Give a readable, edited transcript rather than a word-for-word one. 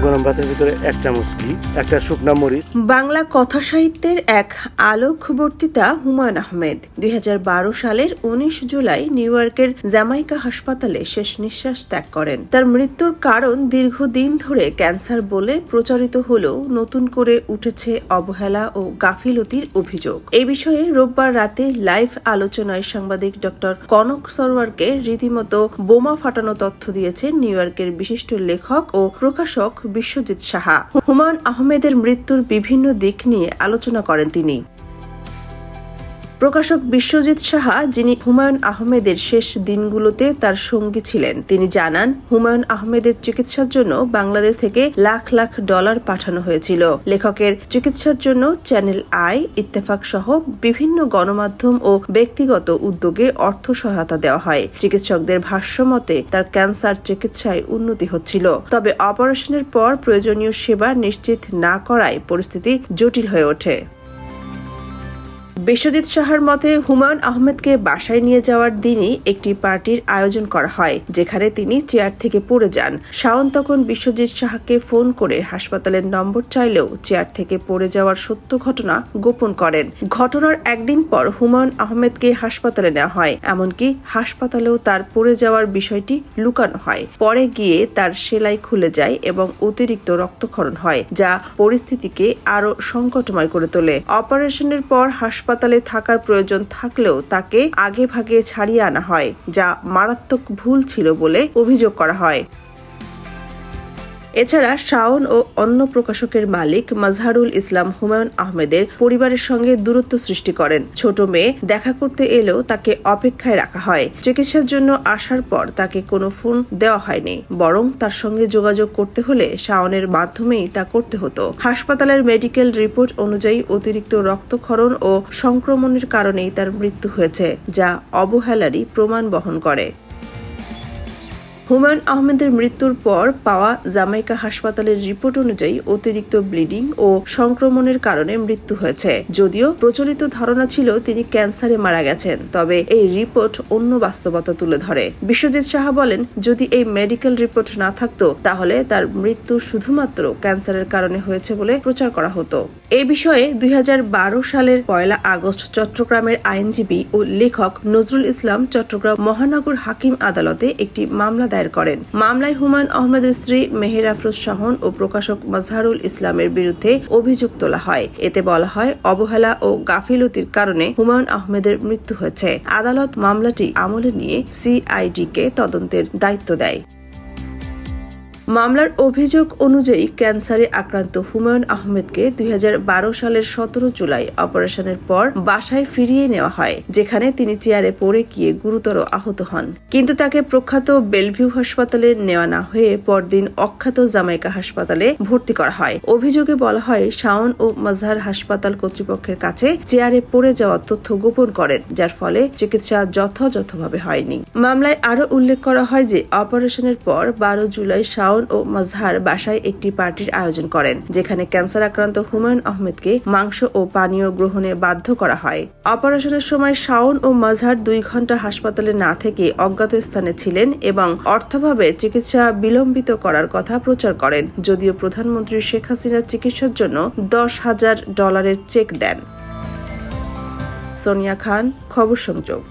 গরম ভাতের ভিতরে 1 চামচ ঘি, একটা শুকনা মরিচ। বাংলা কথা সাহিত্যের এক আলোক বক্তৃতা হুমায়ূন আহমেদ 2012 সালের 19 জুলাই নিউ ইয়র্কের জ্যামাইকা হাসপাতালে শেষ নিঃশ্বাস ত্যাগ করেন। তার মৃত্যুর কারণ দীর্ঘদিন ধরে ক্যান্সার বলে প্রচারিত হলেও নতুন করে উঠেছে অবহেলা ও গাফিলতির অভিযোগ। এই বিষয়ে রোববার রাতে লাইভ আলোচনায় সাংবাদিক ডক্টর কনক সরওয়ারকে রীতিমতো বোমা ফাটানো তথ্য দিয়েছেন নিউ ইয়র্কের বিশিষ্ট লেখক ও প্রকাশক বিশ্বজিৎ সাহা। হুমায়ূন আহমেদের মৃত্যুর বিভিন্ন দিক নিয়ে আলোচনা করেন তিনি। প্রকাশক বিশ্বজিৎ সাহা, যিনি হুমায়ূন আহমেদের শেষ দিনগুলোতে তার সঙ্গী ছিলেন, তিনি জানান, হুমায়ূন আহমেদের চিকিৎসার জন্য বাংলাদেশ থেকে লাখ লাখ ডলার পাঠানো হয়েছিল। লেখকের চিকিৎসার জন্য চ্যানেল আই, ইত্তেফাক সহ বিভিন্ন গণমাধ্যম ও ব্যক্তিগত উদ্যোগে অর্থ সহায়তা দেওয়া হয়। চিকিৎসকদের ভাষ্যমতে তার ক্যান্সার চিকিৎসায় উন্নতি হচ্ছিল, তবে অপারেশনের পর প্রয়োজনীয় সেবা নিশ্চিত না করায় পরিস্থিতি জটিল হয়ে ওঠে। বিশ্বজিৎ সাহার মতে, হুমায়ূন আহমেদকে বাসায় নিয়ে যাওয়ার দিনই একটি পার্টির আয়োজন করা হয়, যেখানে তিনি চেয়ার থেকে পড়ে যান। শাওন তখন বিশ্বজিৎ সাহাকে ফোন করে হাসপাতালের নম্বর চাইলেও চেয়ার থেকে পড়ে যাওয়ার সত্য ঘটনা গোপন করেন। ঘটনার একদিন পর হুমায়ূন আহমেদকে হাসপাতালে নেওয়া হয়, এমনকি হাসপাতালেও তার পড়ে যাওয়ার বিষয়টি লুকানো হয়। পরে গিয়ে তার সেলাই খুলে যায় এবং অতিরিক্ত রক্তক্ষরণ হয়, যা পরিস্থিতিকে আরো সংকটময় করে তোলে। অপারেশনের পর হাসপাতালে থাকার প্রয়োজন থাকলেও তাকে আগে ভাগে ছাড়িয়ে আনা হয়, যা মারাত্মক ভুল ছিল বলে অভিযোগ করা হয়। এছাড়া শাওন ও অন্য প্রকাশকের মালিক মাজহারুল ইসলাম হুমায়ূন আহমেদের পরিবারের সঙ্গে দূরত্ব সৃষ্টি করেন। ছোট মেয়ে দেখা করতে এলেও তাকে অপেক্ষায় রাখা হয়। চিকিৎসার জন্য আসার পর তাকে কোনো ফোন দেওয়া হয়নি, বরং তার সঙ্গে যোগাযোগ করতে হলে শাওনের মাধ্যমেই তা করতে হতো। হাসপাতালের মেডিকেল রিপোর্ট অনুযায়ী অতিরিক্ত রক্তক্ষরণ ও সংক্রমণের কারণেই তার মৃত্যু হয়েছে, যা অবহেলারই প্রমাণ বহন করে। হুমায়ূন আহমেদের মৃত্যুর পর পাওয়া জামাইকা হাসপাতালের রিপোর্ট অনুযায়ী অতিরিক্ত ব্লিডিং ও সংক্রমণের কারণে মৃত্যু হয়েছে। যদিও প্রচলিত ধারণা ছিল তিনি ক্যান্সারে মারা গেছেন, তবে এই রিপোর্ট অন্য বাস্তবতা তুলে ধরে। বিশ্বজিৎ সাহা বলেন, যদি এই মেডিকেল রিপোর্ট না থাকতো তাহলে তার মৃত্যু শুধুমাত্র ক্যান্সারের কারণে হয়েছে বলে প্রচার করা হতো। এই বিষয়ে 2012 সালের 1 আগস্ট চট্টগ্রামের আইনজীবী ও লেখক নজরুল ইসলাম চট্টগ্রাম মহানগর হাকিম আদালতে একটি মামলা দায়ের করেন। মামলায় হুমায়ূন আহমেদের স্ত্রী মেহের আফরোজ শাহন ও প্রকাশক মাজহারুল ইসলামের বিরুদ্ধে অভিযোগ তোলা হয়। এতে বলা হয়, অবহেলা ও গাফিলতির কারণে হুমায়ূন আহমেদের মৃত্যু হয়েছে। আদালত মামলাটি আমলে নিয়ে সিআইডিকে তদন্তের দায়িত্ব দেয়। মামলার অভিযোগ অনুযায়ী ক্যান্সারে আক্রান্ত হুমায়ূন আহমেদকে 2012 সালের 17 জুলাই অপারেশনের পর বাসায় ফিরিয়ে নেওয়া হয়, যেখানে তিনি চেয়ারে পড়ে গিয়ে গুরুতর আহত হন। কিন্তু তাকে প্রখ্যাত বেলভিউ হাসপাতালে নেওয়া না হয়ে পরদিন অখ্যাত জামাইকা হাসপাতালে ভর্তি করা হয়। অভিযোগে বলা হয়, শাওন ও মাজহার হাসপাতাল কর্তৃপক্ষের কাছে চেয়ারে পড়ে যাওয়ার তথ্য গোপন করেন, যার ফলে চিকিৎসা যথাযথভাবে হয়নি। মামলায় আরো উল্লেখ করা হয় যে অপারেশনের পর 12 জুলাই শাওন ও মাজহার বাসায় একটি পার্টির আয়োজন করেন, যেখানে ক্যান্সার আক্রান্ত হুমায়ূন আহমেদকে মাংস ও পানীয় গ্রহণে বাধ্য করা হয়। অপারেশনের সময় শাওন ও মাজহার 2 ঘন্টা হাসপাতালে না থেকে অজ্ঞাত স্থানে ছিলেন এবং অর্থাভাবে চিকিৎসা বিলম্বিত করার কথা প্রচার করেন, যদিও প্রধানমন্ত্রী শেখ হাসিনার চিকিৎসার জন্য $10,000 চেক দেন। সোনিয়া খান, খবর সংযোগ।